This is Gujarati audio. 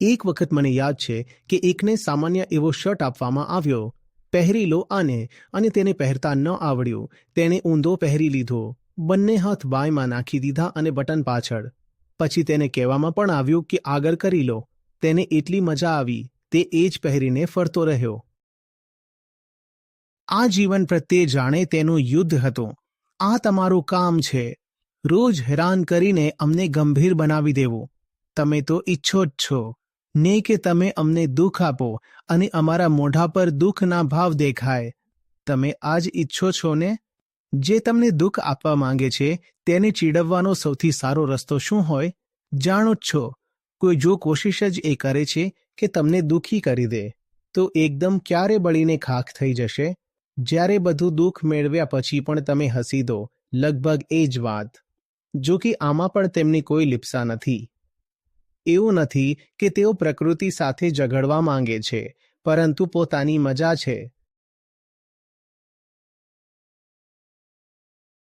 એક વખત મને યાદ છે કે એકને સામાન્ય એવો શર્ટ આપવામાં આવ્યો, પહેરી લો આને, અને તેને પહેરતા ન આવડ્યું. તેણે ઊંધો પહેરી લીધો, બંને હાથ બાયમાં નાખી દીધા અને બટન પાછળ. પછી તેને કહેવામાં પણ આવ્યું કે આગળ કરી લો. તેને એટલી મજા આવી, તે એ જ પહેરીને ફરતો રહ્યો. આ જીવન પ્રત્યે જાણે તેનું યુદ્ધ હતું. આ તમારું કામ છે, રોજ હેરાન કરીને અમને ગંભીર બનાવી દેવું. તમે તો ઈચ્છો જ છો ને કે તમે અમને દુઃખ આપો અને અમારા મોઢા પર દુઃખના ભાવ દેખાય. તમે આ જ ઈચ્છો છો ને? જે તમને દુઃખ આપવા માંગે છે તેને ચીડવવાનો સૌથી સારો રસ્તો શું હોય? જાણો જ છો, કોઈ જો કોશિશ જ એ કરે છે કે તમને દુઃખી કરી દે, તો એકદમ ક્યારે બળીને ખાખ થઈ જશે. જ્યારે બધું દુઃખ મેળવ્યા પછી પણ તમે હસી દો, લગભગ એ જ વાત. જો કે આમાં પણ તેમની કોઈ લિપ્સા નથી. એવું નથી કે તેઓ પ્રકૃતિ સાથે ઝઘડવા માંગે છે, પરંતુ પોતાની મજા છે.